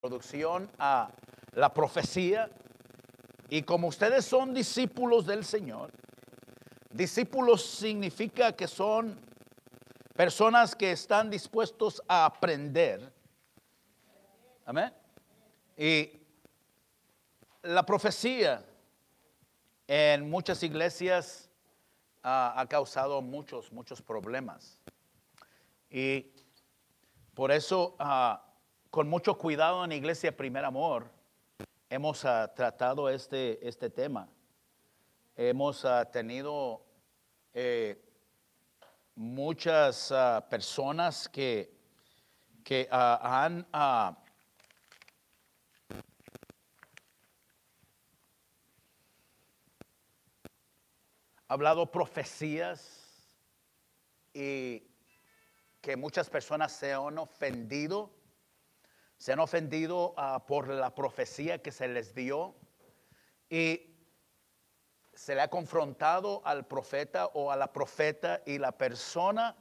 introducción a la profecía. Y como ustedes son discípulos del Señor, discípulos significa que son personas que están dispuestos a aprender. Amén. Y la profecía en muchas iglesias ha causado muchos problemas. Y por eso, con mucho cuidado en Iglesia Primer Amor, hemos tratado este tema. Hemos tenido muchas personas que han hablado profecías y que muchas personas se han ofendido por la profecía que se les dio, y se le ha confrontado al profeta o a la profeta, y la persona,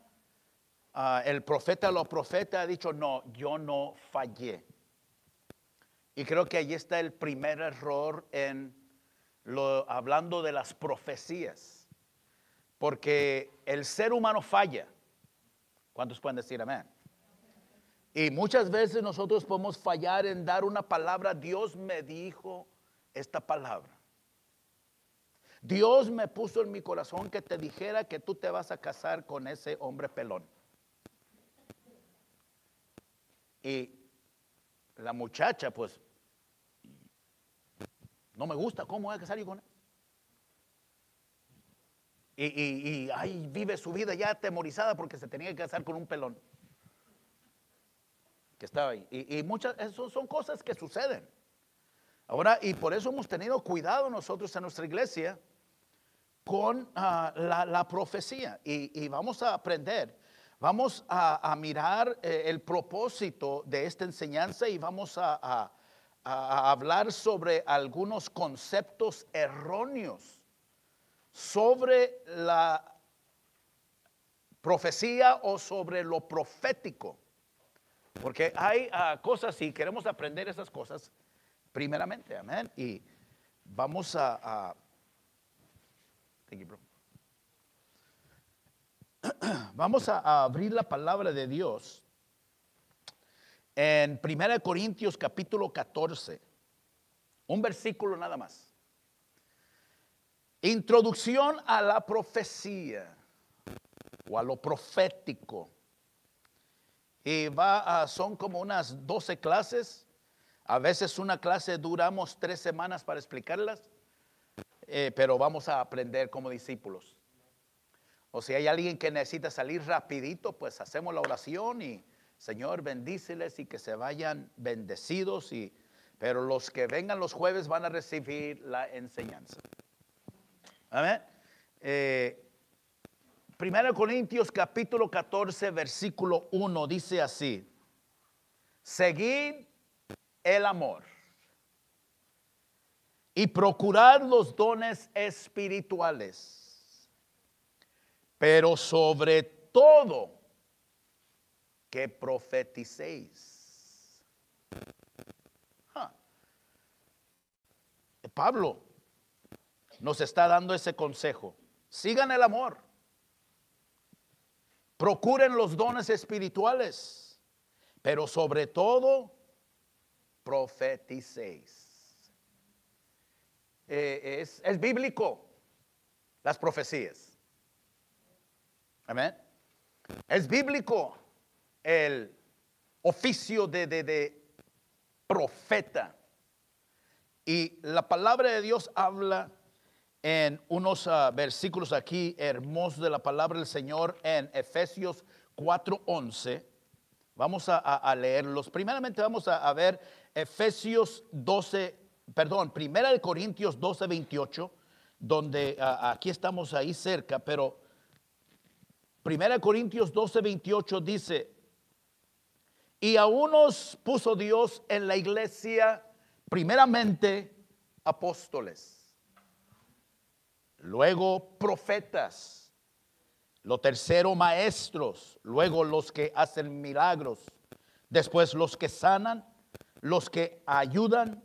el profeta o la profeta ha dicho: no, yo no fallé. Y creo que allí está el primer error hablando de las profecías, porque el ser humano falla. ¿Cuántos pueden decir amén? Y muchas veces nosotros podemos fallar en dar una palabra. Dios me dijo esta palabra. Dios me puso en mi corazón que te dijera que tú te vas a casar con ese hombre pelón. Y la muchacha, pues, no me gusta, ¿cómo voy a casar yo con él? Y ahí vive su vida ya atemorizada porque se tenía que casar con un pelón que estaba ahí. Y muchas, eso son cosas que suceden. Ahora, y por eso hemos tenido cuidado nosotros en nuestra iglesia con la profecía. Y vamos a aprender, vamos a mirar el propósito de esta enseñanza, y vamos a hablar sobre algunos conceptos erróneos sobre la profecía o sobre lo profético. Porque hay cosas, y queremos aprender esas cosas primeramente, amén. Y vamos thank you, bro. Vamos a abrir la palabra de Dios en 1 Corintios capítulo 14, un versículo nada más. Introducción a la profecía o a lo profético. Y son como unas 12 clases. A veces una clase duramos 3 semanas para explicarlas, pero vamos a aprender como discípulos. O si hay alguien que necesita salir rapidito, pues hacemos la oración y Señor, bendíceles y que se vayan bendecidos. Pero los que vengan los jueves van a recibir la enseñanza. Amén. 1 Corintios capítulo 14 versículo 1 dice así: seguid el amor y procurad los dones espirituales, pero sobre todo que profeticéis. Pablo nos está dando ese consejo. Sigan el amor, procuren los dones espirituales, pero sobre todo profeticéis. Es bíblico las profecías. Amén. Es bíblico el oficio de profeta. Y la palabra de Dios habla en unos versículos aquí hermosos de la palabra del Señor en Efesios 4:11. Vamos a leerlos. Primeramente vamos a ver Efesios 12, perdón, 1 Corintios 12:28, donde aquí estamos ahí cerca, pero 1 Corintios 12:28 dice: y a unos puso Dios en la iglesia, primeramente apóstoles, luego profetas, lo tercero maestros, luego los que hacen milagros, después los que sanan, los que ayudan,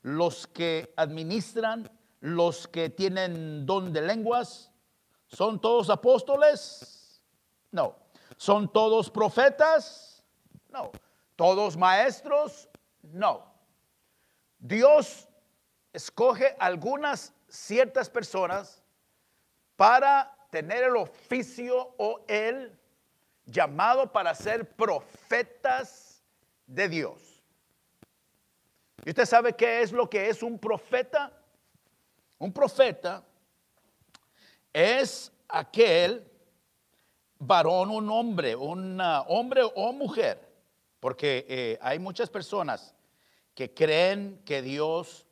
los que administran, los que tienen don de lenguas. ¿Son todos apóstoles? No. ¿Son todos profetas? No. ¿Todos maestros? No. Dios escoge algunas ciertas personas para tener el oficio o el llamado para ser profetas de Dios. ¿Y usted sabe qué es lo que es un profeta? Un profeta es aquel varón, un hombre o mujer, porque hay muchas personas que creen que Dios,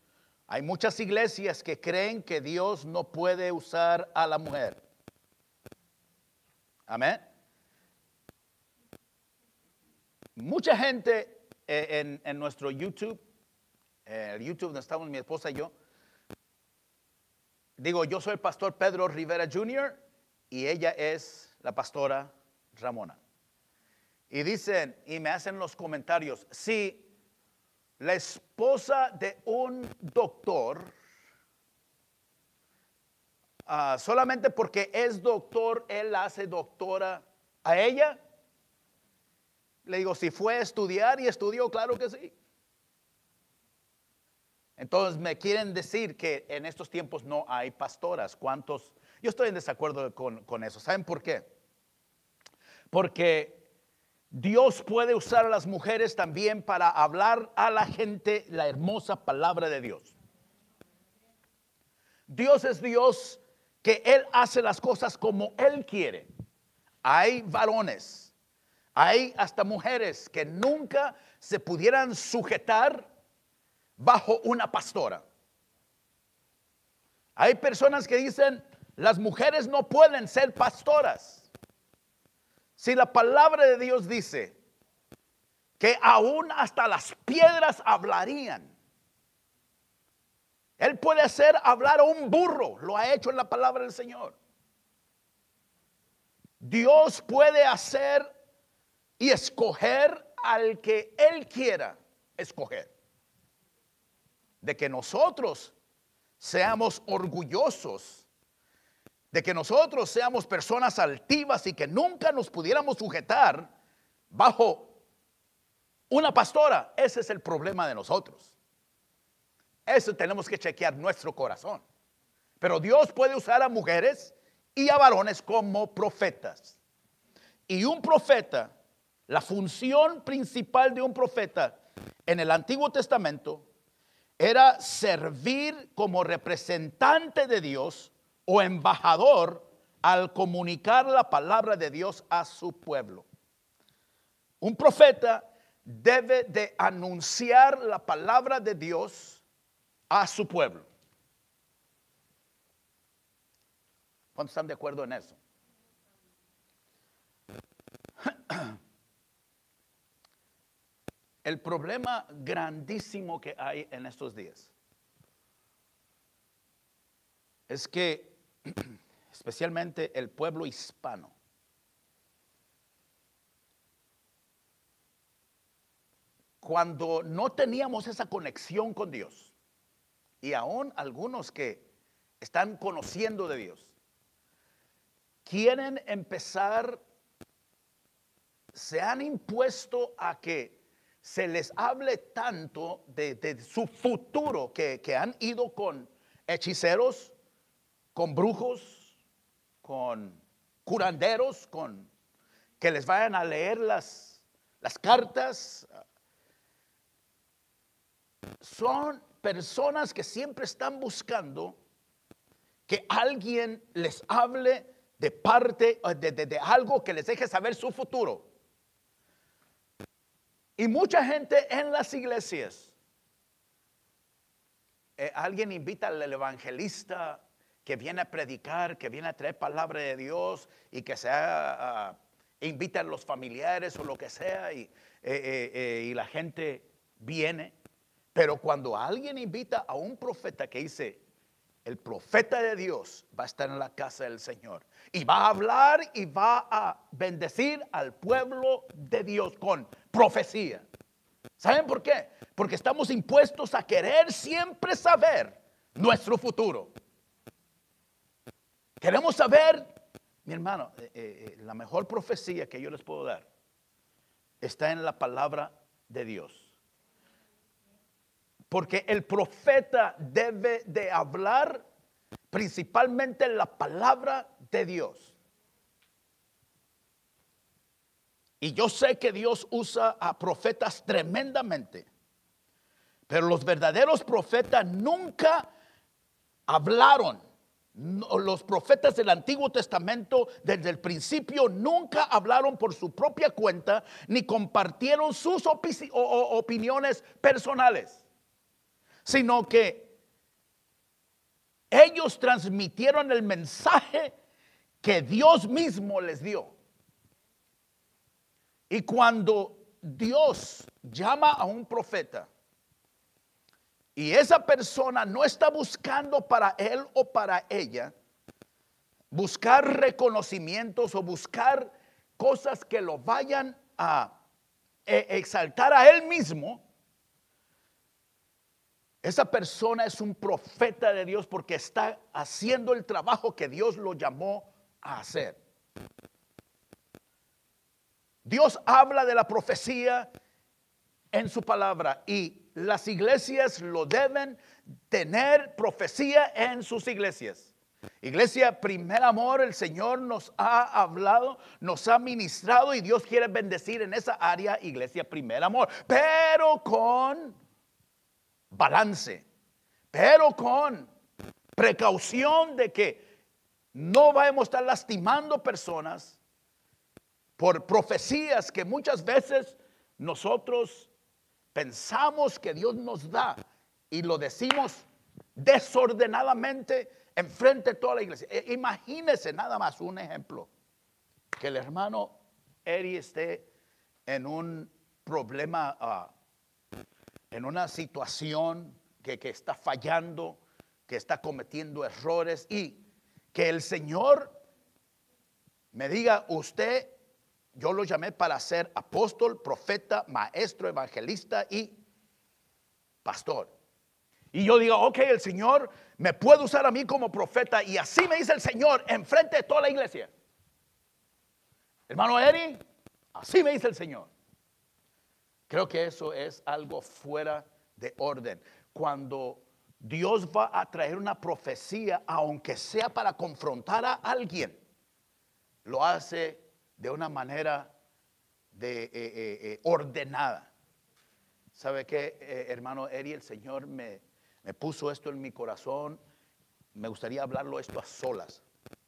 hay muchas iglesias que creen que Dios no puede usar a la mujer. Amén. Mucha gente en nuestro YouTube, el YouTube donde estamos mi esposa y yo, digo, yo soy el pastor Pedro Rivera Jr. y ella es la pastora Ramona. Y dicen, y me hacen los comentarios, si la esposa de un doctor, solamente porque es doctor, él la hace doctora a ella. Le digo, si fue a estudiar y estudió, claro que sí. Entonces me quieren decir que en estos tiempos no hay pastoras. ¿Cuántos? Yo estoy en desacuerdo con eso. ¿Saben por qué? Porque Dios puede usar a las mujeres también para hablar a la gente la hermosa palabra de Dios. Dios es Dios que Él hace las cosas como Él quiere. Hay varones, hay hasta mujeres que nunca se pudieran sujetar bajo una pastora. Hay personas que dicen, las mujeres no pueden ser pastoras. Si la palabra de Dios dice que aún hasta las piedras hablarían, Él puede hacer hablar a un burro, lo ha hecho en la palabra del Señor. Dios puede hacer y escoger al que Él quiera escoger. De que nosotros seamos orgullosos, de que nosotros seamos personas altivas y que nunca nos pudiéramos sujetar bajo una pastora, ese es el problema de nosotros. Eso tenemos que chequear nuestro corazón. Pero Dios puede usar a mujeres y a varones como profetas. Y un profeta, la función principal de un profeta en el Antiguo Testamento era servir como representante de Dios o embajador al comunicar la palabra de Dios a su pueblo. Un profeta debe de anunciar la palabra de Dios a su pueblo. ¿Cuántos están de acuerdo en eso? El problema grandísimo que hay en estos días es que especialmente el pueblo hispano cuando no teníamos esa conexión con Dios, y aún algunos que están conociendo de Dios quieren empezar, se han impuesto a que se les hable tanto de su futuro que han ido con hechiceros, con brujos, con curanderos, con que les vayan a leer las cartas. Son personas que siempre están buscando que alguien les hable de parte de algo que les deje saber su futuro. Y mucha gente en las iglesias, alguien invita al evangelista que viene a predicar, que viene a traer palabra de Dios y que sea, invita a los familiares o lo que sea y la gente viene. Pero cuando alguien invita a un profeta que dice, el profeta de Dios va a estar en la casa del Señor y va a hablar y va a bendecir al pueblo de Dios con profecía. ¿Saben por qué? Porque estamos impuestos a querer siempre saber nuestro futuro. Queremos saber, mi hermano, la mejor profecía que yo les puedo dar está en la palabra de Dios. Porque el profeta debe de hablar principalmente la palabra de Dios. Y yo sé que Dios usa a profetas tremendamente, pero los verdaderos profetas nunca hablaron. Los profetas del Antiguo Testamento desde el principio nunca hablaron por su propia cuenta ni compartieron sus opiniones personales, sino que ellos transmitieron el mensaje que Dios mismo les dio. Y cuando Dios llama a un profeta y esa persona no está buscando para él o para ella buscar reconocimientos o buscar cosas que lo vayan a exaltar a él mismo, esa persona es un profeta de Dios porque está haciendo el trabajo que Dios lo llamó a hacer. Dios habla de la profecía en su palabra y las iglesias lo deben tener profecía en sus iglesias. Iglesia Primer Amor, el Señor nos ha hablado, nos ha ministrado y Dios quiere bendecir en esa área, Iglesia Primer Amor, pero con balance, pero con precaución de que no vamos a estar lastimando personas por profecías que muchas veces nosotros pensamos que Dios nos da y lo decimos desordenadamente enfrente de toda la iglesia. Imagínese nada más un ejemplo, que el hermano Eri esté en un problema, en una situación que está fallando, que está cometiendo errores y que el Señor me diga, usted, yo lo llamé para ser apóstol, profeta, maestro, evangelista y pastor. Y yo digo, ok, el Señor me puede usar a mí como profeta. Y así me dice el Señor enfrente de toda la iglesia. Hermano Eri, así me dice el Señor. Creo que eso es algo fuera de orden. Cuando Dios va a traer una profecía, aunque sea para confrontar a alguien, lo hace de una manera ordenada. ¿Sabe qué, hermano Eri? El Señor me puso esto en mi corazón. Me gustaría hablarlo esto a solas.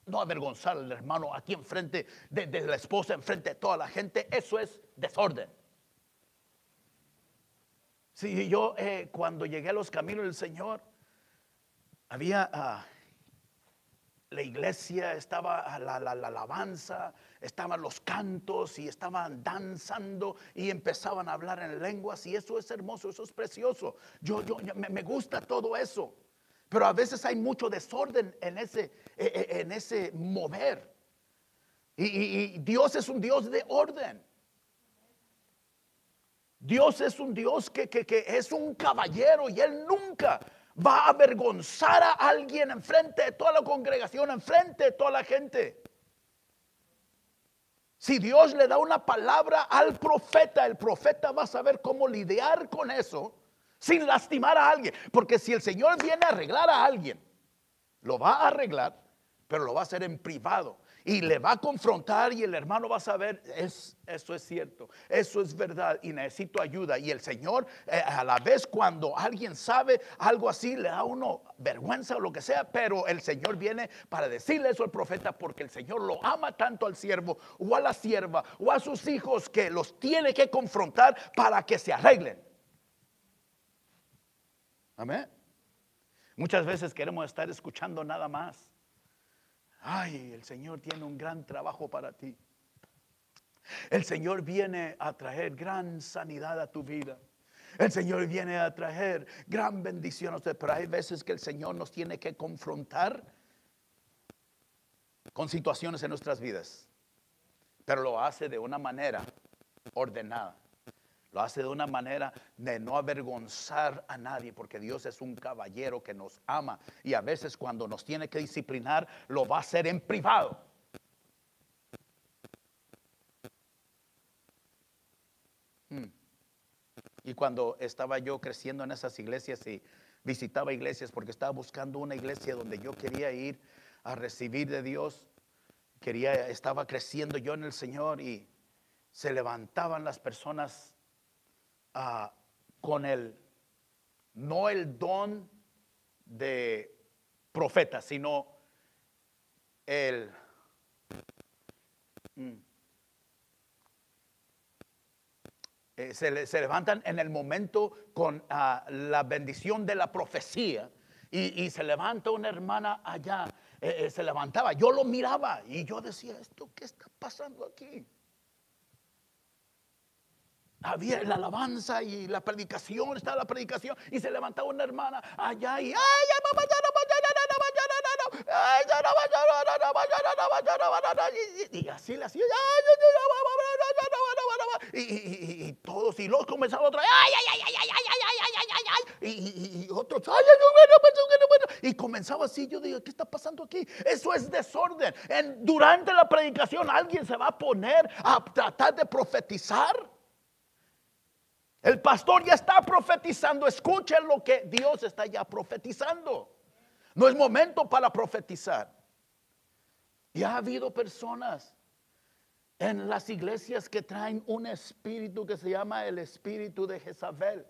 No avergonzar al hermano aquí enfrente de la esposa, enfrente de toda la gente. Eso es desorden. Sí, yo cuando llegué a los caminos del Señor, había la iglesia, estaba la alabanza, estaban los cantos y estaban danzando y empezaban a hablar en lenguas y eso es hermoso, eso es precioso. Me gusta todo eso, pero a veces hay mucho desorden en ese mover y Dios es un Dios de orden. Dios es un Dios que es un caballero y Él nunca va a avergonzar a alguien enfrente de toda la congregación, enfrente de toda la gente. Si Dios le da una palabra al profeta, el profeta va a saber cómo lidiar con eso sin lastimar a alguien. Porque si el Señor viene a arreglar a alguien, lo va a arreglar, pero lo va a hacer en privado. Y le va a confrontar y el hermano va a saber, eso es cierto, eso es verdad y necesito ayuda. Y el Señor a la vez cuando alguien sabe algo así le da a uno vergüenza o lo que sea, pero el Señor viene para decirle eso al profeta porque el Señor lo ama tanto al siervo o a la sierva o a sus hijos que los tiene que confrontar para que se arreglen. Amén. Muchas veces queremos estar escuchando nada más. Ay, el Señor tiene un gran trabajo para ti. El Señor viene a traer gran sanidad a tu vida. El Señor viene a traer gran bendición a usted. Pero hay veces que el Señor nos tiene que confrontar con situaciones en nuestras vidas. Pero lo hace de una manera ordenada. Lo hace de una manera de no avergonzar a nadie, porque Dios es un caballero que nos ama. Y a veces cuando nos tiene que disciplinar, lo va a hacer en privado. Y cuando estaba yo creciendo en esas iglesias y visitaba iglesias, porque estaba buscando una iglesia donde yo quería ir a recibir de Dios, estaba creciendo yo en el Señor, y se levantaban las personas con no el don de profeta, sino se levantan en el momento con la bendición de la profecía, y se levanta una hermana allá, se levantaba, yo lo miraba y yo decía, ¿esto qué está pasando aquí? Había la alabanza y la predicación, estaba la predicación, y se levantaba una hermana allá y y así le hacía, y todos, y luego comenzaba otra, y otros, y comenzaba así. Yo digo, ¿qué está pasando aquí? Eso es desorden. Durante la predicación alguien se va a poner a tratar de profetizar. El pastor ya está profetizando. Escuchen lo que Dios está ya profetizando. No es momento para profetizar. Y ha habido personas en las iglesias que traen un espíritu que se llama el espíritu de Jezabel.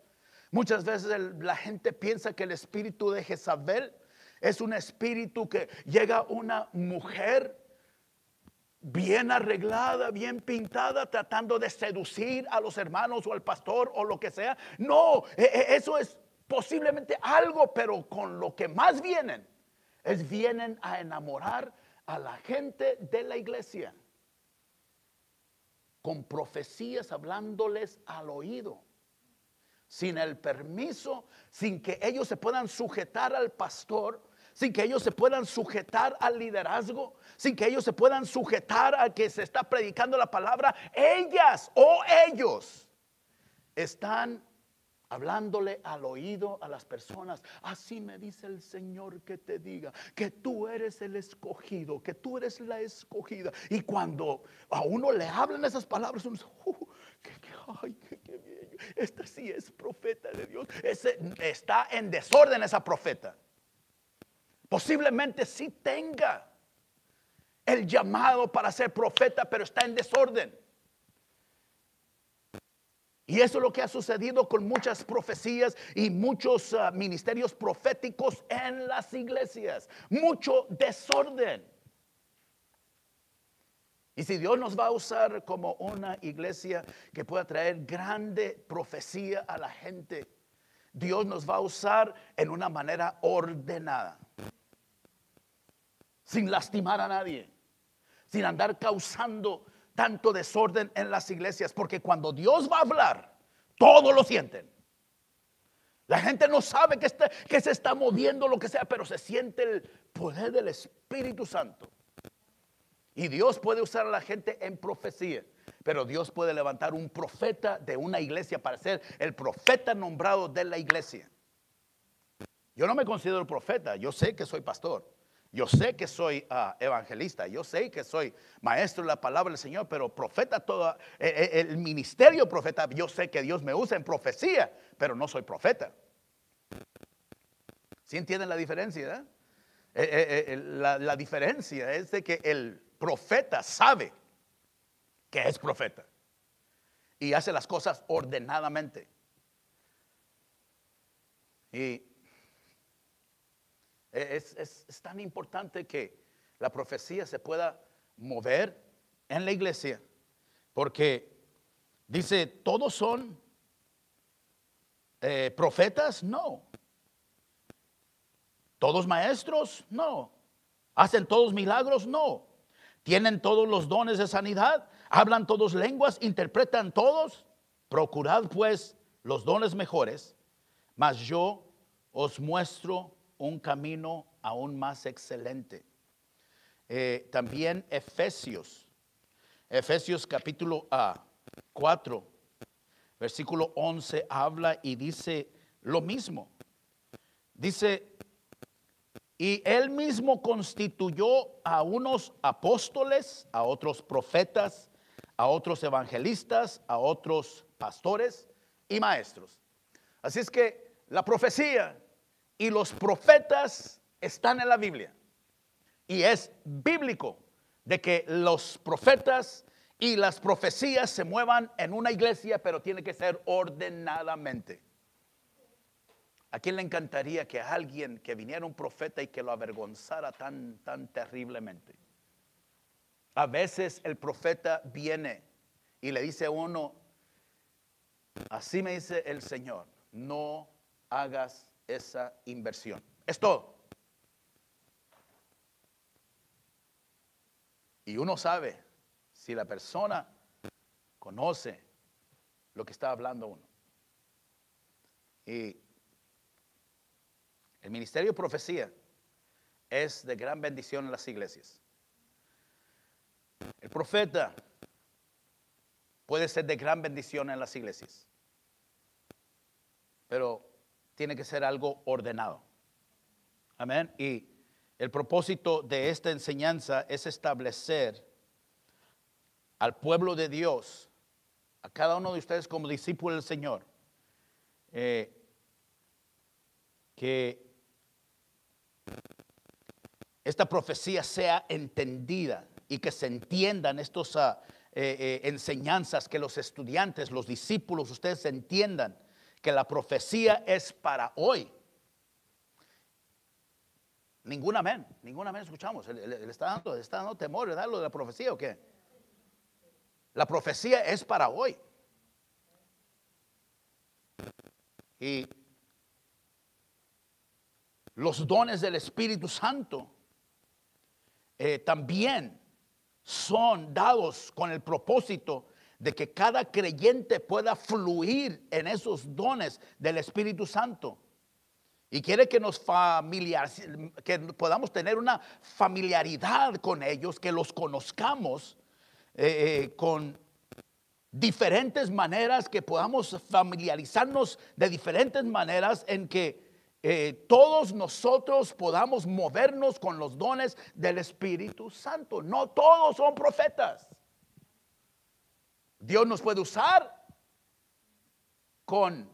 Muchas veces la gente piensa que el espíritu de Jezabel es un espíritu que llega una mujer bien arreglada, bien pintada, tratando de seducir a los hermanos o al pastor o lo que sea. No, eso es posiblemente algo, pero con lo que más vienen a enamorar a la gente de la iglesia, con profecías hablándoles al oído, sin el permiso, sin que ellos se puedan sujetar al pastor, sin que ellos se puedan sujetar al liderazgo, sin que ellos se puedan sujetar a que se está predicando la palabra. Ellas o ellos están hablándole al oído a las personas. Así me dice el Señor que te diga que tú eres el escogido, que tú eres la escogida. Y cuando a uno le hablan esas palabras, uno dice, qué bien, esta sí es profeta de Dios. Está en desorden esa profeta. Posiblemente sí tenga el llamado para ser profeta, pero está en desorden. Y eso es lo que ha sucedido con muchas profecías y muchos ministerios proféticos en las iglesias. Mucho desorden. Y si Dios nos va a usar como una iglesia que pueda traer grande profecía a la gente, Dios nos va a usar en una manera ordenada, sin lastimar a nadie, sin andar causando tanto desorden en las iglesias, porque cuando Dios va a hablar, todos lo sienten. La gente no sabe que se está moviendo lo que sea, pero se siente el poder del Espíritu Santo. Y Dios puede usar a la gente en profecía, pero Dios puede levantar un profeta de una iglesia para ser el profeta nombrado de la iglesia. Yo no me considero profeta, yo sé que soy pastor. Yo sé que soy evangelista, yo sé que soy maestro de la palabra del Señor, pero profeta, todo el ministerio profeta, yo sé que Dios me usa en profecía, pero no soy profeta. ¿Sí entienden la diferencia? La diferencia es de que el profeta sabe que es profeta y hace las cosas ordenadamente. Y es tan importante que la profecía se pueda mover en la iglesia, porque dice, ¿todos son profetas? No. ¿Todos maestros? No. ¿Hacen todos milagros? No. ¿Tienen todos los dones de sanidad? ¿Hablan todos lenguas? ¿Interpretan todos? Procurad pues los dones mejores, mas yo os muestro un camino aún más excelente. También Efesios capítulo 4, versículo 11 habla y dice lo mismo. Dice, y él mismo constituyó a unos apóstoles, a otros profetas, a otros evangelistas, a otros pastores y maestros. Así es que la profecía y los profetas están en la Biblia. Y es bíblico de que los profetas y las profecías se muevan en una iglesia, pero tiene que ser ordenadamente. ¿A quién le encantaría que alguien, que viniera un profeta y que lo avergonzara tan terriblemente? A veces el profeta viene y le dice a uno, así me dice el Señor, no hagas esa inversión. Es todo. Y uno sabe si la persona conoce lo que está hablando uno. Y el ministerio de profecía es de gran bendición en las iglesias. El profeta puede ser de gran bendición en las iglesias, pero tiene que ser algo ordenado. Amén. Y el propósito de esta enseñanza es establecer al pueblo de Dios, a cada uno de ustedes como discípulos del Señor, que esta profecía sea entendida y que se entiendan estas enseñanzas, que los estudiantes, los discípulos, ustedes entiendan que la profecía es para hoy. Ningún amén escuchamos. ¿Le está dando temor, ¿verdad? Lo de la profecía o qué? La profecía es para hoy. Y los dones del Espíritu Santo también son dados con el propósito de que cada creyente pueda fluir en esos dones del Espíritu Santo. Y quiere que que podamos tener una familiaridad con ellos, que los conozcamos con diferentes maneras, que podamos familiarizarnos de diferentes maneras en que todos nosotros podamos movernos con los dones del Espíritu Santo. No todos son profetas. Dios nos puede usar con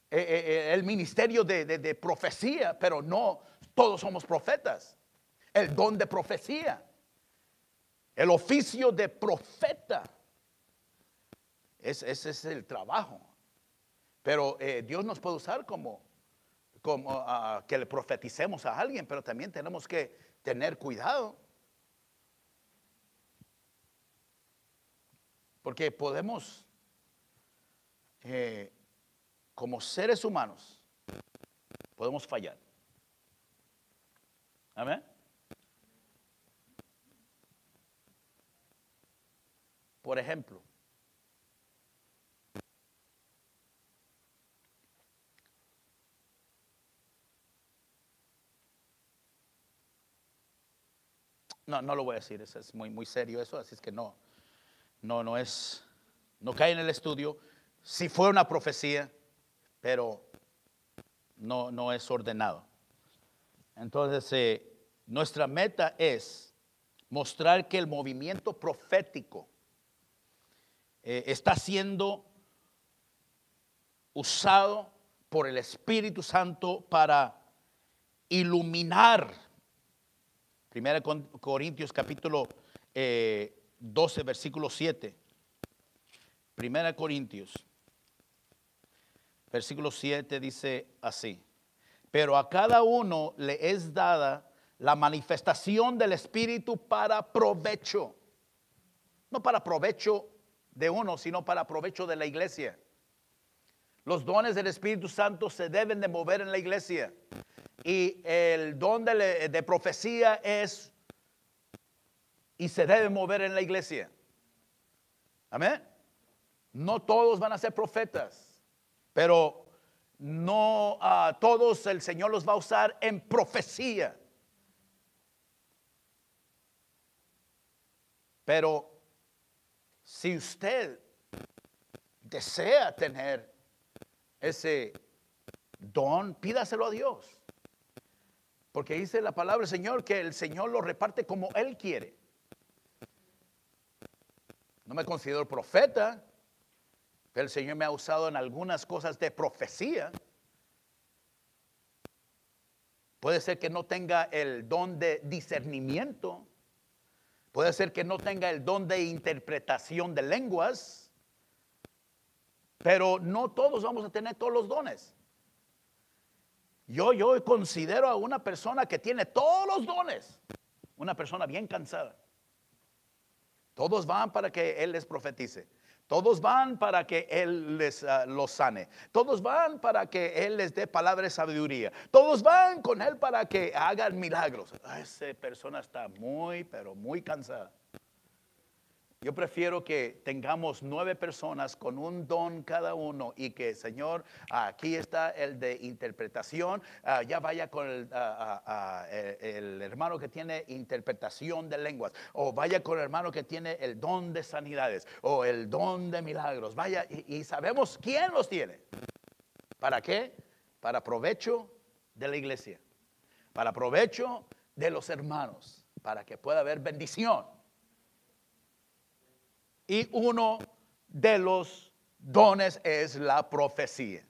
el ministerio de profecía, pero no todos somos profetas. El don de profecía, el oficio de profeta, ese es el trabajo. Pero Dios nos puede usar como que le profeticemos a alguien, pero también tenemos que tener cuidado, porque podemos como seres humanos podemos fallar. Amén. Por ejemplo, no lo voy a decir, eso es muy serio eso, así es que no cae en el estudio. Si fue una profecía, pero no es ordenado. Entonces, nuestra meta es mostrar que el movimiento profético está siendo usado por el Espíritu Santo para iluminar. 1 Corintios capítulo 12, versículo 7. 1 Corintios, versículo 7 dice así: pero a cada uno le es dada la manifestación del Espíritu para provecho. No para provecho de uno, sino para provecho de la iglesia. Los dones del Espíritu Santo se deben de mover en la iglesia. Y el don de profecía es y se debe mover en la iglesia. Amén. No todos van a ser profetas, pero no todos el Señor los va a usar en profecía. Pero si usted desea tener ese don, pídaselo a Dios. Porque dice la palabra del Señor que el Señor lo reparte como Él quiere. No me considero profeta, pero el Señor me ha usado en algunas cosas de profecía. Puede ser que no tenga el don de discernimiento. Puede ser que no tenga el don de interpretación de lenguas. Pero no todos vamos a tener todos los dones. Yo considero a una persona que tiene todos los dones una persona bien cansada. Todos van para que Él les profetice. Todos van para que Él les los sane. Todos van para que Él les dé palabra de sabiduría. Todos van con Él para que hagan milagros. Esa persona está muy, pero muy cansada. Yo prefiero que tengamos 9 personas con un don cada uno y que, Señor, aquí está el de interpretación, ya vaya con el hermano que tiene interpretación de lenguas, o vaya con el hermano que tiene el don de sanidades, o el don de milagros, vaya y sabemos quién los tiene. ¿Para qué? Para provecho de la iglesia, para provecho de los hermanos, para que pueda haber bendición. Y uno de los dones es la profecía.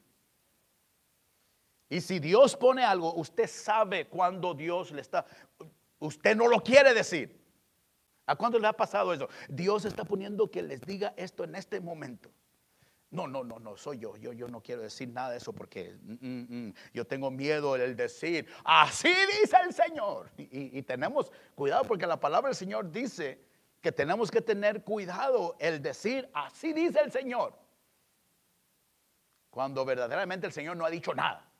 Y si Dios pone algo, usted sabe cuando Dios le está, usted no lo quiere decir. ¿A cuándo le ha pasado eso? Dios está poniendo que les diga esto en este momento. No, soy yo. Yo no quiero decir nada de eso porque yo tengo miedo del decir, así dice el Señor. Y tenemos cuidado porque la palabra del Señor dice que tenemos que tener cuidado el decir, así dice el Señor, cuando verdaderamente el Señor no ha dicho nada.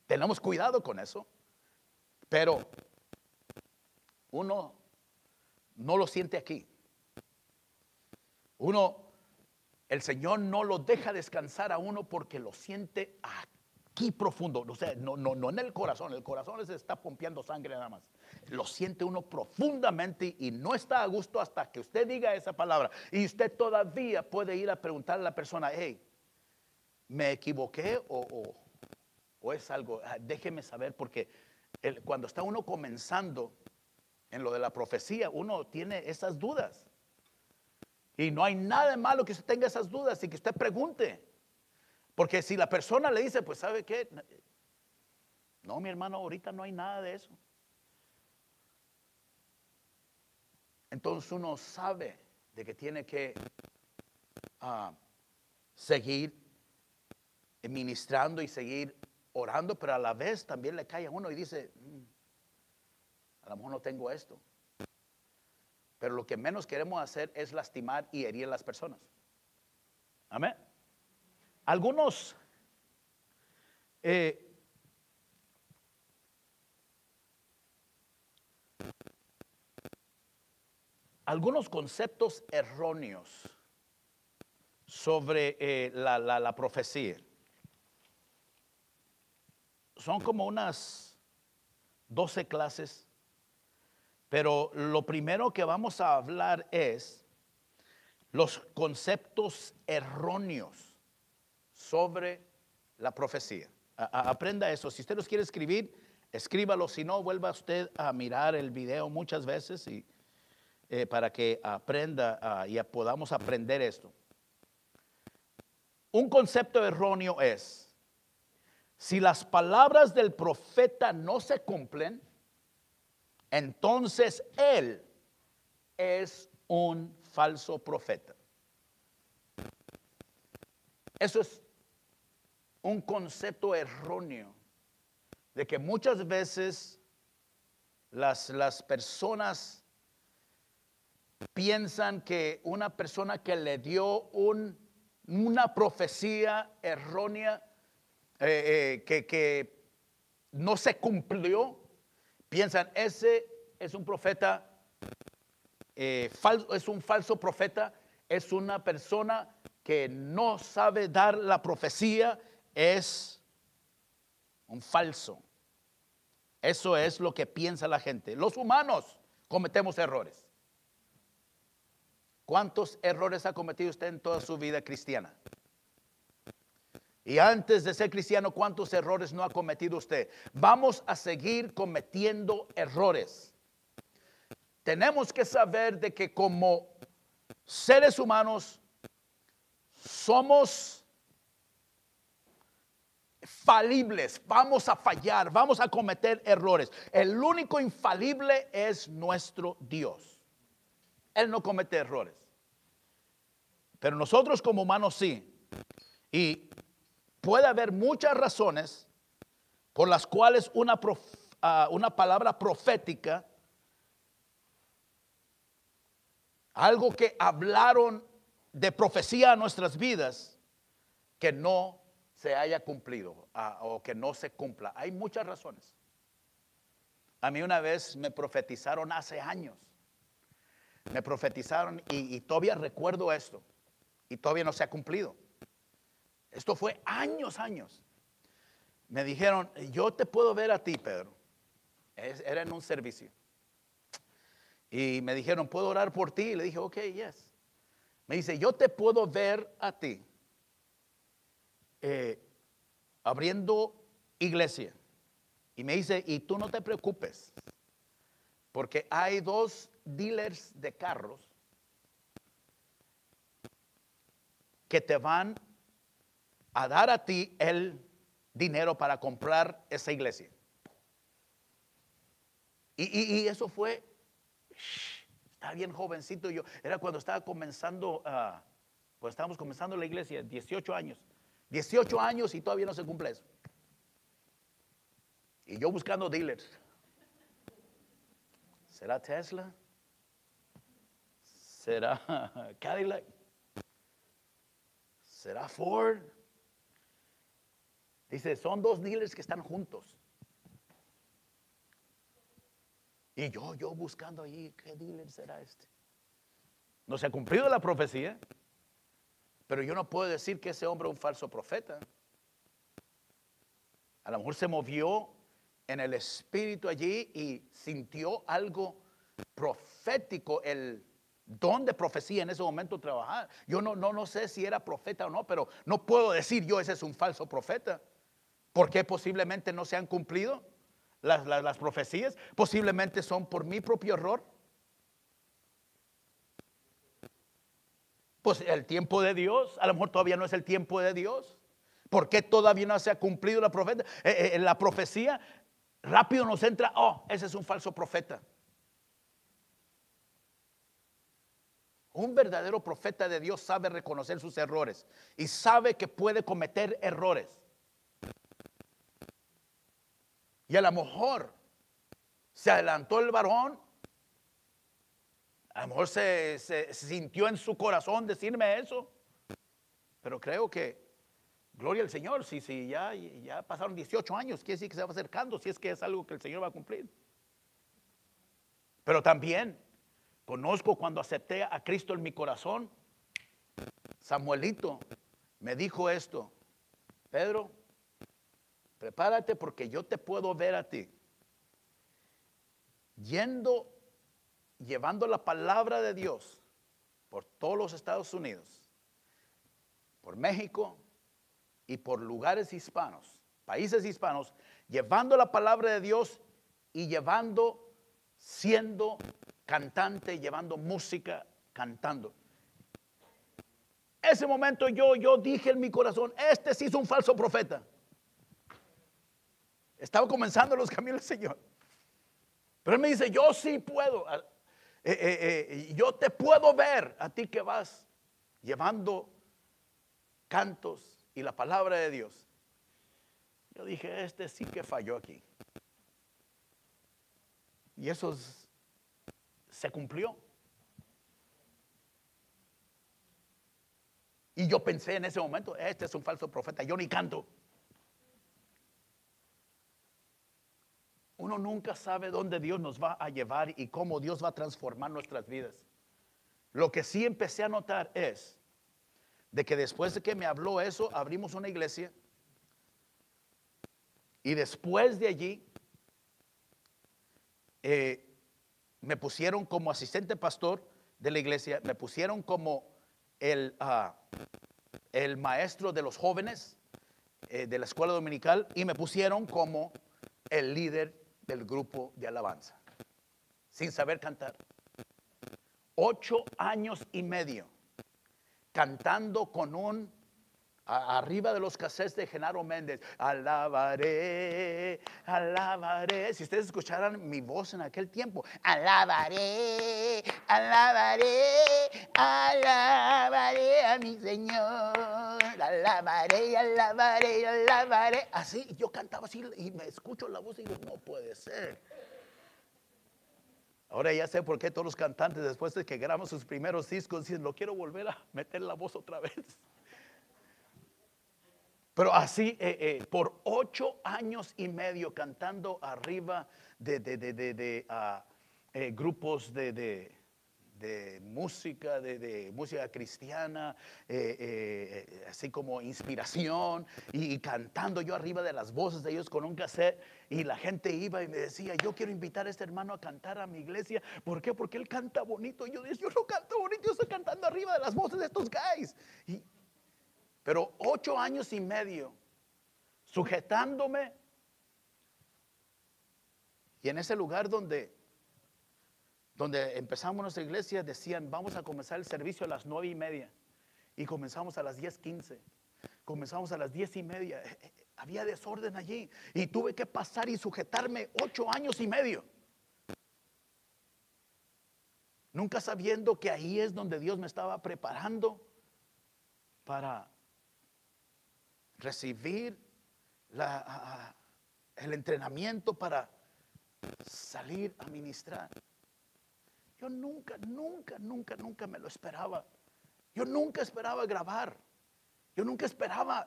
Tenemos cuidado con eso, pero uno no lo siente aquí. El Señor no lo deja descansar a uno porque lo siente aquí profundo. O sea, no en el corazón se está pompeando sangre nada más. Lo siente uno profundamente y no está a gusto hasta que usted diga esa palabra. Y usted todavía puede ir a preguntarle a la persona, hey, ¿me equivoqué o es algo? Déjeme saber, porque cuando está uno comenzando en lo de la profecía, uno tiene esas dudas. Y no hay nada de malo que usted tenga esas dudas y que usted pregunte. Porque si la persona le dice, pues ¿sabe qué? No, mi hermano, ahorita no hay nada de eso. Entonces uno sabe de que tiene que seguir ministrando y seguir orando, pero a la vez también le cae a uno y dice, a lo mejor no tengo esto. Pero lo que menos queremos hacer es lastimar y herir a las personas. Amén. Algunos conceptos erróneos sobre la profecía. Son como unas 12 clases, pero lo primero que vamos a hablar es los conceptos erróneos sobre la profecía. Aprenda eso. Si usted los quiere escribir, escríbalo. Si no, vuelva usted a mirar el video muchas veces y para que aprenda y podamos aprender esto. Un concepto erróneo es, si las palabras del profeta no se cumplen, entonces él es un falso profeta. Eso es un concepto erróneo de que muchas veces las personas piensan que una persona que le dio una profecía errónea que no se cumplió, piensan ese es un profeta falso, es un falso profeta, es una persona que no sabe dar la profecía, es un falso. Eso es lo que piensa la gente. Los humanos cometemos errores. ¿Cuántos errores ha cometido usted en toda su vida cristiana? Y antes de ser cristiano, ¿cuántos errores no ha cometido usted? Vamos a seguir cometiendo errores. Tenemos que saber de que como seres humanos somos falibles, vamos a fallar, vamos a cometer errores. El único infalible es nuestro Dios. Él no comete errores. Pero nosotros como humanos sí. Y puede haber muchas razones por las cuales una palabra profética, algo que hablaron de profecía a nuestras vidas, que no se haya cumplido o que no se cumpla. Hay muchas razones. A mí una vez me profetizaron hace años. Me profetizaron y todavía recuerdo esto. Y todavía no se ha cumplido. Esto fue años. Me dijeron, yo te puedo ver a ti, Pedro. Era en un servicio. Y me dijeron, ¿puedo orar por ti? Y le dije, ok, yes. Me dice, yo te puedo ver a ti abriendo iglesia. Y me dice, y tú no te preocupes, porque hay 2 dealers de carros que te van a dar a ti el dinero para comprar esa iglesia. Y eso fue, estaba bien jovencito yo, era cuando estaba comenzando, cuando estábamos comenzando la iglesia, 18 años. 18 años y todavía no se cumple eso. Y yo buscando dealers. ¿Será Tesla? ¿Será Cadillac? ¿Será Ford? Dice, son 2 dealers que están juntos. Y yo buscando ahí, ¿qué dealer será este? No se ha cumplido la profecía, pero yo no puedo decir que ese hombre es un falso profeta. A lo mejor se movió en el espíritu allí y sintió algo profético, el don de profecía en ese momento trabajar. Yo no sé si era profeta o no, pero no puedo decir yo ese es un falso profeta, porque posiblemente no se han cumplido las profecías, posiblemente son por mi propio error. Pues el tiempo de Dios, a lo mejor todavía no es el tiempo de Dios. ¿Por qué todavía no se ha cumplido la profecía? Rápido nos entra, oh, ese es un falso profeta. Un verdadero profeta de Dios sabe reconocer sus errores y sabe que puede cometer errores. Y a lo mejor se adelantó el varón, a lo mejor se sintió en su corazón decirme eso, pero creo que, gloria al Señor, si ya pasaron 18 años, quiere decir que se va acercando, si es que es algo que el Señor va a cumplir. Pero también conozco cuando acepté a Cristo en mi corazón, Samuelito me dijo esto: Pedro, prepárate porque yo te puedo ver a ti llevando la palabra de Dios por todos los Estados Unidos, por México y por lugares hispanos, países hispanos, llevando la palabra de Dios y siendo cantante, llevando música, cantando. Ese momento yo dije en mi corazón, este sí es un falso profeta. Estaba comenzando los caminos del Señor. Pero él me dice, yo sí puedo. Yo te puedo ver a ti que vas llevando cantos y la palabra de Dios. Yo dije, este sí que falló aquí. Y eso se cumplió. Y yo pensé en ese momento, este es un falso profeta, yo ni canto. Uno nunca sabe dónde Dios nos va a llevar y cómo Dios va a transformar nuestras vidas. Lo que sí empecé a notar es de que después de que me habló eso, abrimos una iglesia. Y después de allí, me pusieron como asistente pastor de la iglesia, me pusieron como el maestro de los jóvenes de la escuela dominical, y me pusieron como el líder del grupo de alabanza, sin saber cantar. 8 años y medio cantando con arriba de los cassettes de Genaro Méndez, alabaré, alabaré. Si ustedes escucharan mi voz en aquel tiempo, alabaré, alabaré, alabaré a mi Señor, alabaré, alabaré, alabaré. Así yo cantaba así y me escucho la voz y digo, no puede ser. Ahora ya sé por qué todos los cantantes, después de que graban sus primeros discos, dicen, lo quiero volver a meter la voz otra vez. Pero así, por 8 años y medio cantando arriba de grupos de música, de música cristiana, así como inspiración, y cantando yo arriba de las voces de ellos con un cassette, y la gente iba y me decía, yo quiero invitar a este hermano a cantar a mi iglesia. ¿Por qué? Porque él canta bonito. Y yo decía, yo no canto bonito, yo estoy cantando arriba de las voces de estos guys. Pero 8 años y medio sujetándome, y en ese lugar donde empezamos nuestra iglesia, decían, vamos a comenzar el servicio a las 9:30, y comenzamos a las 10:15, comenzamos a las 10:30. Había desorden allí, y tuve que pasar y sujetarme 8 años y medio, nunca sabiendo que ahí es donde Dios me estaba preparando para recibir el entrenamiento para salir a ministrar. Yo nunca me lo esperaba. Yo nunca esperaba grabar. Yo nunca esperaba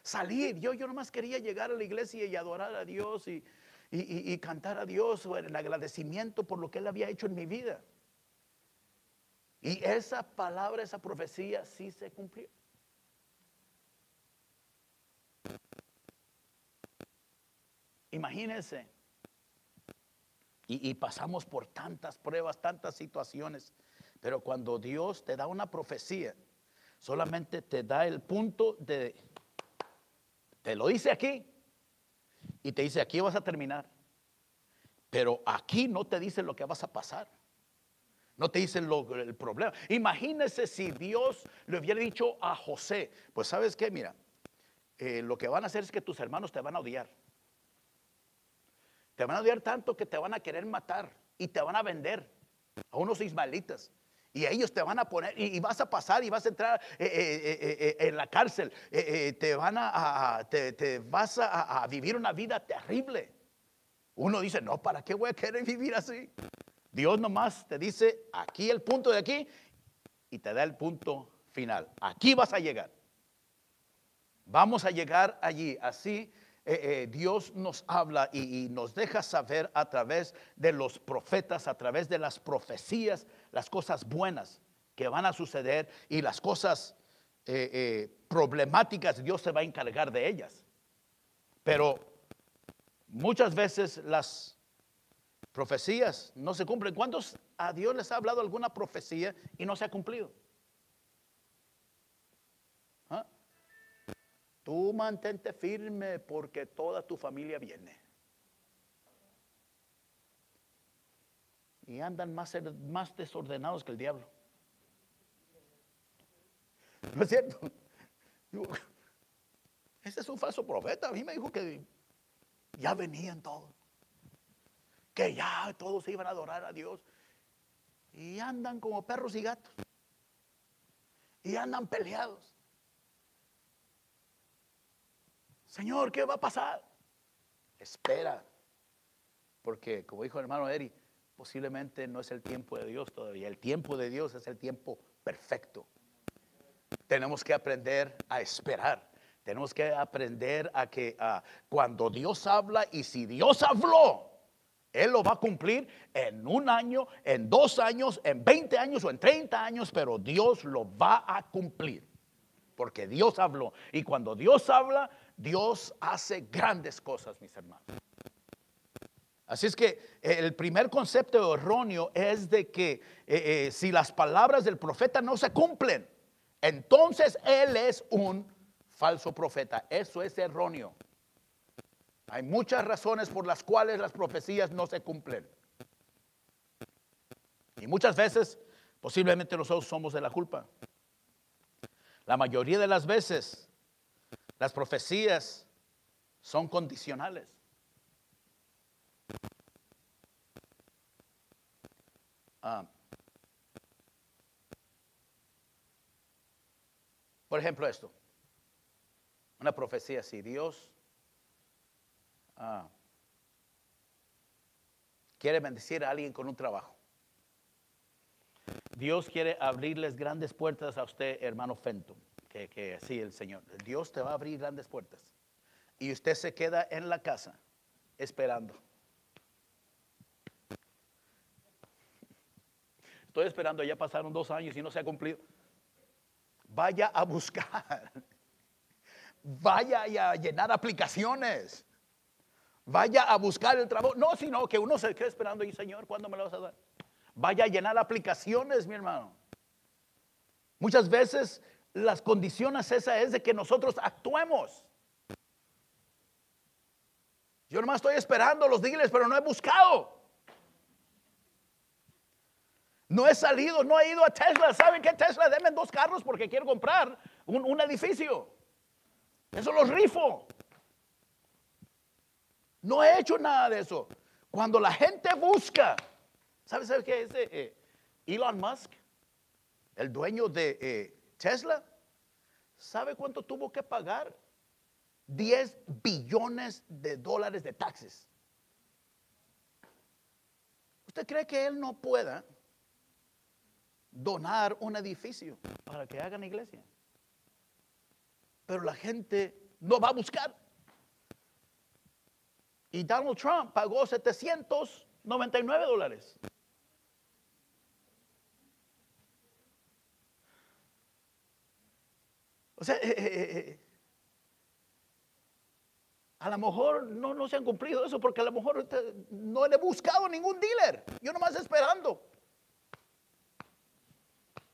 salir. Yo nomás quería llegar a la iglesia y adorar a Dios y cantar a Dios en agradecimiento por lo que Él había hecho en mi vida. Y esa palabra, esa profecía sí se cumplió. Imagínense. Y pasamos por tantas pruebas, tantas situaciones. Pero cuando Dios te da una profecía, solamente te da el punto te lo dice aquí, y te dice, aquí vas a terminar. Pero aquí no te dice lo que vas a pasar. No te dice el problema. Imagínese si Dios le hubiera dicho a José, pues sabes qué, mira, lo que van a hacer es que tus hermanos te van a odiar. Te van a odiar tanto que te van a querer matar y te van a vender a unos ismaelitas. Y ellos te van a poner, y vas a pasar y vas a entrar en la cárcel. Te vas a vivir una vida terrible. Uno dice, no, ¿para qué voy a querer vivir así? Dios nomás te dice, aquí el punto de aquí, y te da el punto final. Aquí vas a llegar. Vamos a llegar allí. Así Dios nos habla y nos deja saber a través de los profetas, a través de las profecías, las cosas buenas que van a suceder, y las cosas problemáticas, Dios se va a encargar de ellas. Pero muchas veces las profecías no se cumplen. ¿Cuántos a Dios les ha hablado alguna profecía y no se ha cumplido? ¿Ah? Tú mantente firme porque toda tu familia viene. Y andan más desordenados que el diablo. ¿No es cierto? Ese es un falso profeta. A mí me dijo que ya venían todos, que ya todos se iban a adorar a Dios, y andan como perros y gatos, y andan peleados. Señor, ¿qué va a pasar? Espera, porque como dijo el hermano Eri, posiblemente no es el tiempo de Dios todavía. El tiempo de Dios es el tiempo perfecto. Tenemos que aprender a esperar. Tenemos que aprender a que cuando Dios habla, y si Dios habló, Él lo va a cumplir en 1 año, en 2 años, en 20 años o en 30 años, pero Dios lo va a cumplir, porque Dios habló. Y cuando Dios habla, Dios hace grandes cosas, mis hermanos. Así es que el primer concepto erróneo es de que si las palabras del profeta no se cumplen, entonces él es un falso profeta. Eso es erróneo. Hay muchas razones por las cuales las profecías no se cumplen. Y muchas veces, posiblemente nosotros somos de la culpa. La mayoría de las veces, las profecías son condicionales. Por ejemplo, esto. Una profecía, si Dios quiere bendecir a alguien con un trabajo. Dios quiere abrirles grandes puertas a usted, hermano Fenton, que sí, el Señor. Dios te va a abrir grandes puertas. Y usted se queda en la casa esperando. Estoy esperando, ya pasaron 2 años y no se ha cumplido. Vaya a buscar. Vaya a llenar aplicaciones. Vaya a buscar el trabajo. No, sino que uno se queda esperando y Señor, ¿cuándo me lo vas a dar? Vaya a llenar aplicaciones, mi hermano. Muchas veces las condiciones esa es de que nosotros actuemos. Yo nomás estoy esperando los dealers, pero no he buscado. No he salido, no he ido a Tesla. ¿Saben qué? Tesla, denme 2 carros porque quiero comprar un edificio. Eso los rifo. No he hecho nada de eso. Cuando la gente busca, ¿sabe qué es Elon Musk? El dueño de Tesla. ¿Sabe cuánto tuvo que pagar? 10 billones de dólares de taxes. ¿Usted cree que él no pueda donar un edificio para que hagan iglesia? Pero la gente no va a buscar. Y Donald Trump pagó $799. O sea, a lo mejor no se han cumplido eso porque a lo mejor no le he buscado ningún dealer. Yo nomás esperando.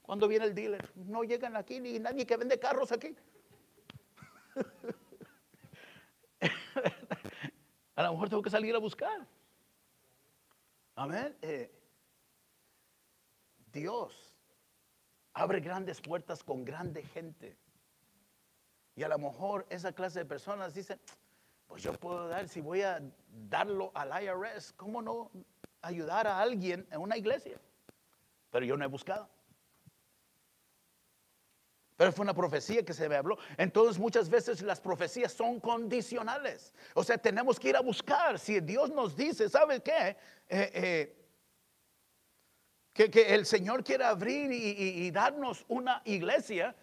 Cuando viene el dealer, no llegan aquí ni nadie que vende carros aquí. A lo mejor tengo que salir a buscar. Amén. Dios abre grandes puertas con grande gente. Y a lo mejor esa clase de personas dicen, pues yo puedo dar, si voy a darlo al IRS, ¿cómo no ayudar a alguien en una iglesia? Pero yo no he buscado. Pero fue una profecía que se me habló. Entonces muchas veces las profecías son condicionales. O sea, tenemos que ir a buscar. Si Dios nos dice, ¿sabe qué? Que el Señor quiere abrir y darnos una iglesia.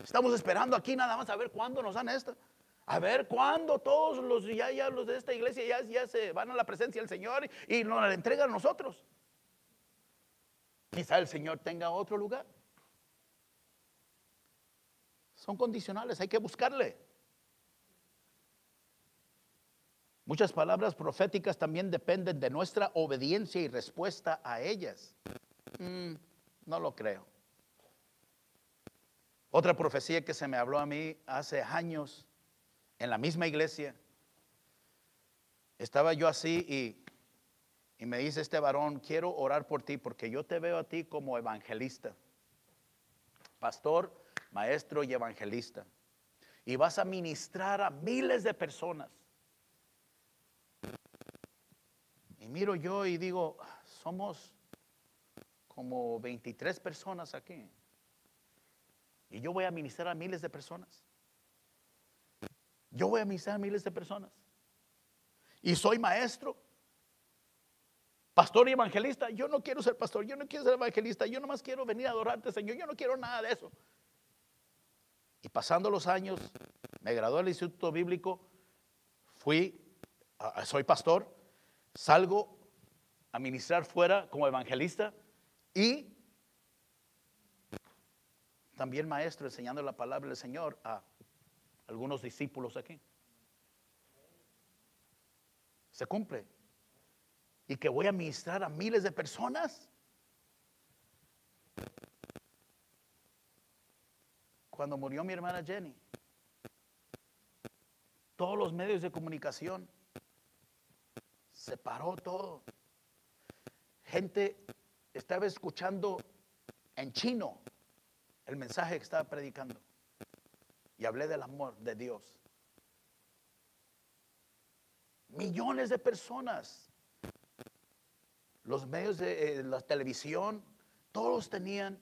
Estamos esperando aquí nada más a ver cuándo nos dan esto. A ver cuándo todos los de esta iglesia ya se van a la presencia del Señor y nos la entregan a nosotros. Quizá el Señor tenga otro lugar. Son condicionales, hay que buscarle. Muchas palabras proféticas también dependen de nuestra obediencia y respuesta a ellas. No lo creo. Otra profecía que se me habló a mí hace años en la misma iglesia. Estaba yo así y me dice este varón, quiero orar por ti porque yo te veo a ti como evangelista, pastor, maestro y evangelista. Y vas a ministrar a miles de personas. Y miro yo y digo, somos como 23 personas aquí. Y yo voy a ministrar a miles de personas. Yo voy a ministrar a miles de personas. Y soy maestro, pastor y evangelista. Yo no quiero ser pastor, yo no quiero ser evangelista. Yo nomás quiero venir a adorarte, Señor. Yo no quiero nada de eso. Y pasando los años, me gradué del Instituto Bíblico. Soy pastor. Salgo a ministrar fuera como evangelista. Y también maestro, enseñando la palabra del Señor a algunos discípulos aquí. Se cumple. y que voy a ministrar a miles de personas. Cuando murió mi hermana Jenny, todos los medios de comunicación, se paró todo. Gente estaba escuchando en chino el mensaje que estaba predicando. Y hablé del amor de Dios. Millones de personas. Los medios de la televisión, todos tenían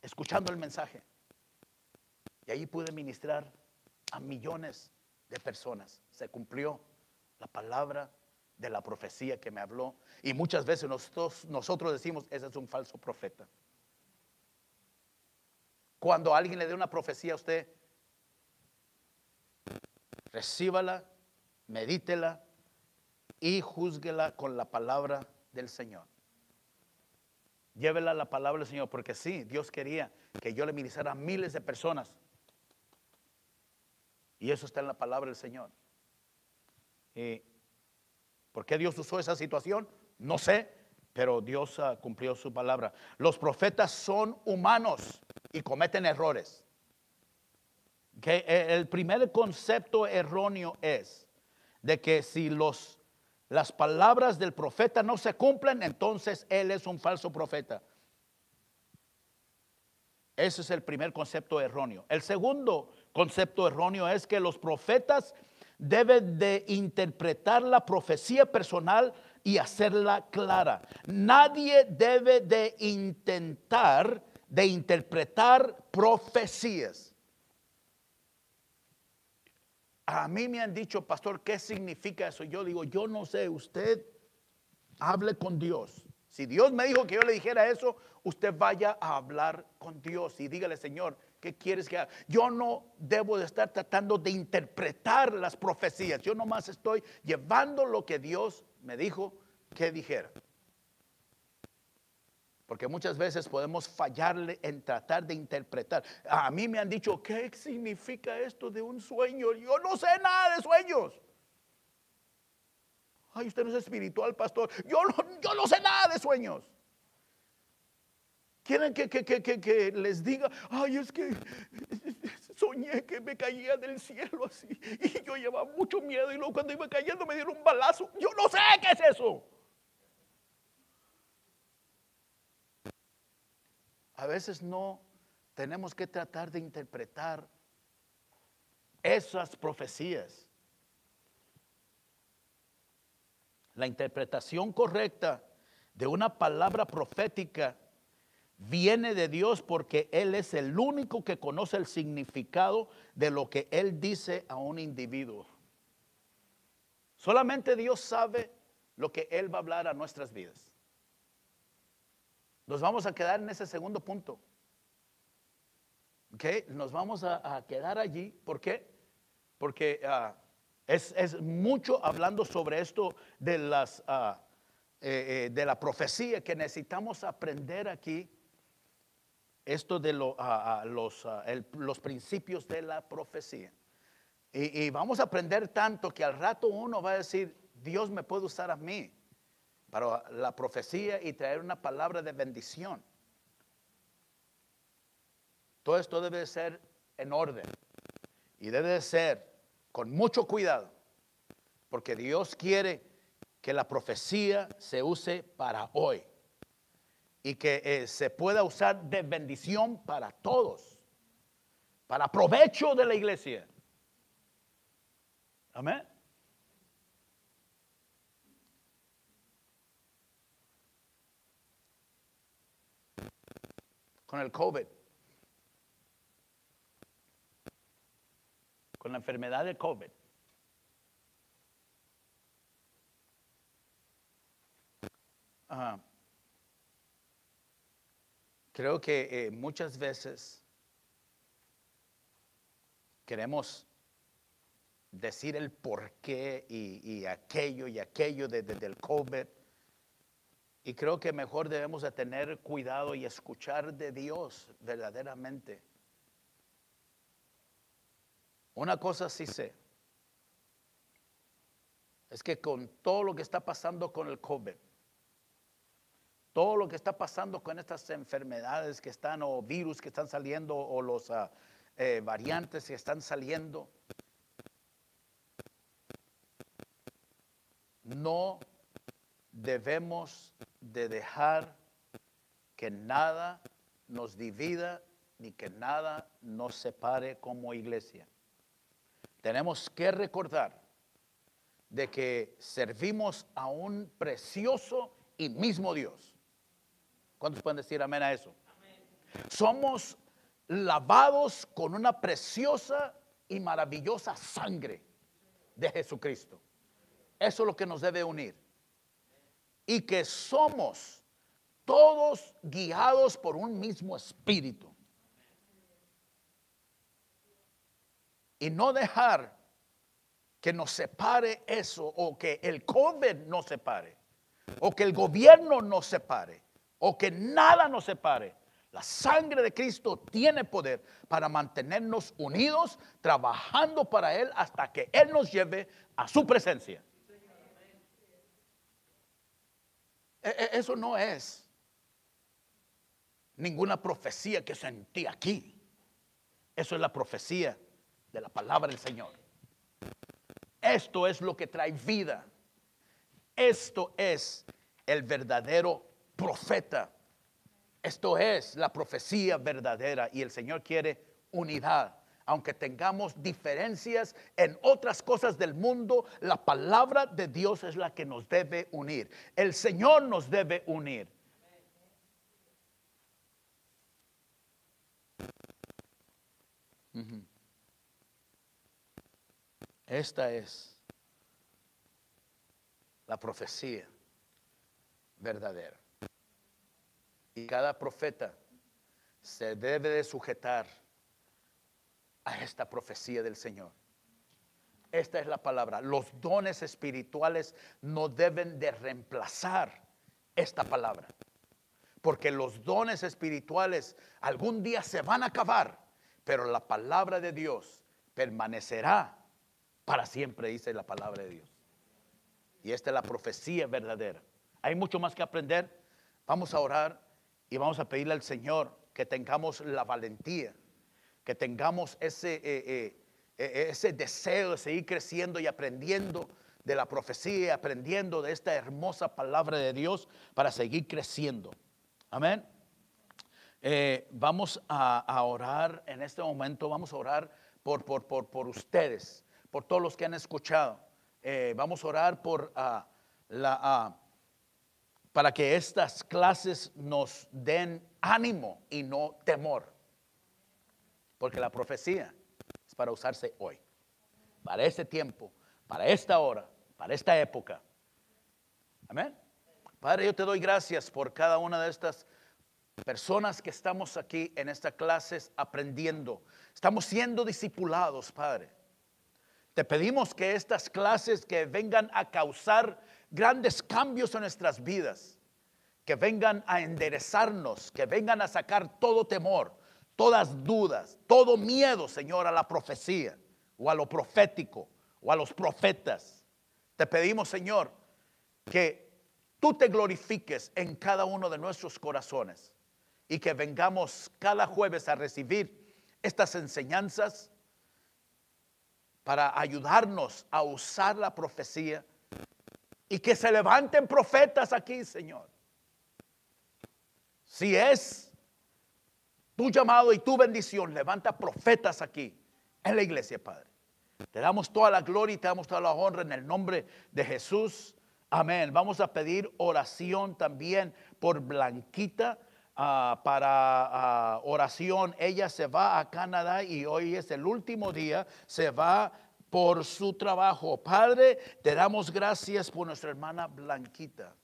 escuchando el mensaje. Y ahí pude ministrar a millones de personas. Se cumplió la palabra de la profecía que me habló. Y muchas veces nosotros decimos, ese es un falso profeta. Cuando alguien le dé una profecía a usted, recíbala, medítela y júzguela con la palabra del Señor. Llévela a la palabra del Señor, porque sí, Dios quería que yo le ministrara a miles de personas. Y eso está en la palabra del Señor. ¿Y por qué Dios usó esa situación? No sé, pero Dios cumplió su palabra. Los profetas son humanos y cometen errores. Okay. El primer concepto erróneo es de que si las palabras del profeta no se cumplen, entonces él es un falso profeta. Ese es el primer concepto erróneo. El segundo concepto erróneo es que los profetas deben de interpretar la profecía personal y hacerla clara. Nadie debe de intentar de interpretar profecías. A mí me han dicho, pastor, ¿qué significa eso? Yo digo, yo no sé, usted hable con Dios. Si Dios me dijo que yo le dijera eso, usted vaya a hablar con Dios y dígale, Señor, ¿qué quieres que haga? Yo no debo de estar tratando de interpretar las profecías. Yo nomás estoy llevando lo que Dios me dijo que dijera. Porque muchas veces podemos fallarle en tratar de interpretar. A mí me han dicho, ¿qué significa esto de un sueño? Yo no sé nada de sueños. Ay, usted no es espiritual, pastor. Yo no sé nada de sueños. Quieren que les diga, ay, es que soñé que me caía del cielo así. Y yo llevaba mucho miedo. Y luego cuando iba cayendo me dieron un balazo. Yo no sé qué es eso. A veces no tenemos que tratar de interpretar esas profecías. La interpretación correcta de una palabra profética viene de Dios porque Él es el único que conoce el significado de lo que Él dice a un individuo. Solamente Dios sabe lo que Él va a hablar a nuestras vidas. Nos vamos a quedar en ese segundo punto. ¿Okay? Nos vamos a quedar allí. ¿Por qué? Porque es mucho hablando sobre esto de la profecía que necesitamos aprender aquí. Esto de los principios de la profecía. Y vamos a aprender tanto que al rato uno va a decir, Dios me puede usar a mí para la profecía y traer una palabra de bendición. Todo esto debe de ser en orden y debe de ser con mucho cuidado, porque Dios quiere que la profecía se use para hoy y que se pueda usar de bendición para todos, para provecho de la iglesia. Amén. Con el COVID, con la enfermedad de COVID, creo que muchas veces queremos decir el por qué y aquello del COVID. Y creo que mejor debemos de tener cuidado y escuchar de Dios verdaderamente. Una cosa sí sé, es que con todo lo que está pasando con el COVID, todo lo que está pasando con estas enfermedades que están, o virus que están saliendo, o los variantes que están saliendo, no debemos de dejar que nada nos divida ni que nada nos separe como iglesia. Tenemos que recordar de que servimos a un precioso y mismo Dios. ¿Cuántos pueden decir amén a eso? Amén. Somos lavados con una preciosa y maravillosa sangre de Jesucristo. Eso es lo que nos debe unir. Y que somos todos guiados por un mismo espíritu. Y no dejar que nos separe eso, o que el COVID nos separe, o que el gobierno nos separe, o que nada nos separe. La sangre de Cristo tiene poder para mantenernos unidos, trabajando para Él hasta que Él nos lleve a su presencia. Eso no es ninguna profecía que sentí aquí. Eso es la profecía de la palabra del Señor. Esto es lo que trae vida. Esto es el verdadero profeta. Esto es la profecía verdadera, y el Señor quiere unidad. Aunque tengamos diferencias en otras cosas del mundo, la palabra de Dios es la que nos debe unir. El Señor nos debe unir. Esta es la profecía verdadera. Y cada profeta se debe de sujetar a esta profecía del Señor. Esta es la palabra. Los dones espirituales no deben de reemplazar esta palabra, porque los dones espirituales algún día se van a acabar, pero la palabra de Dios permanecerá para siempre, dice la palabra de Dios. Y esta es la profecía verdadera. Hay mucho más que aprender. Vamos a orar y vamos a pedirle al Señor que tengamos la valentía, que tengamos ese deseo de seguir creciendo y aprendiendo de la profecía, aprendiendo de esta hermosa palabra de Dios para seguir creciendo. Amén. Vamos a orar en este momento. Vamos a orar por ustedes, por todos los que han escuchado. Vamos a orar para que estas clases nos den ánimo y no temor. Porque la profecía es para usarse hoy, para este tiempo, para esta hora, para esta época. Amén. Padre, yo te doy gracias por cada una de estas personas que estamos aquí en esta clase aprendiendo. Estamos siendo discipulados, Padre. Te pedimos que estas clases que vengan a causar grandes cambios en nuestras vidas, que vengan a enderezarnos, que vengan a sacar todo temor, todas dudas, todo miedo, Señor, a la profecía o a lo profético o a los profetas. Te pedimos, Señor, que tú te glorifiques en cada uno de nuestros corazones y que vengamos cada jueves a recibir estas enseñanzas para ayudarnos a usar la profecía, y que se levanten profetas aquí, Señor. Si es tu llamado y tu bendición, levanta profetas aquí en la iglesia, Padre. Te damos toda la gloria y te damos toda la honra en el nombre de Jesús. Amén. Vamos a pedir oración también por Blanquita. Para oración. Ella se va a Canadá y hoy es el último día. Se va por su trabajo. Padre, te damos gracias por nuestra hermana Blanquita.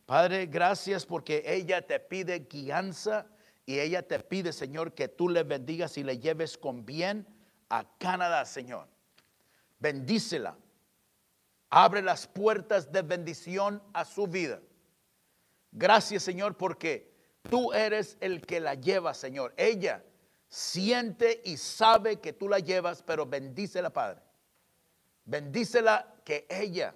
Padre, gracias porque ella te pide guianza y ella te pide, Señor, que tú le bendigas y le lleves con bien a Canadá, Señor. Bendícela. Abre las puertas de bendición a su vida. Gracias, Señor, porque tú eres el que la lleva, Señor. Ella siente y sabe que tú la llevas, pero bendícela, Padre. Bendícela que ella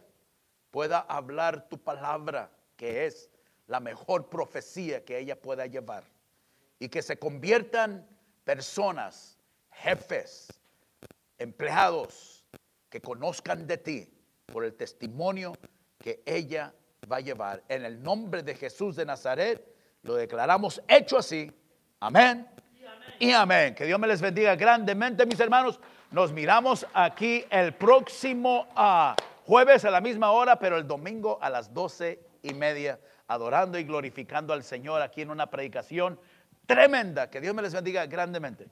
pueda hablar tu palabra, que es la mejor profecía que ella pueda llevar, y que se conviertan personas, jefes, empleados, que conozcan de ti por el testimonio que ella va a llevar. En el nombre de Jesús de Nazaret lo declaramos hecho así. Amén y amén. Que Dios me les bendiga grandemente, mis hermanos. Nos miramos aquí el próximo jueves a la misma hora, pero el domingo a las 12:30, adorando y glorificando al Señor aquí en una predicación tremenda. Que Dios me les bendiga grandemente.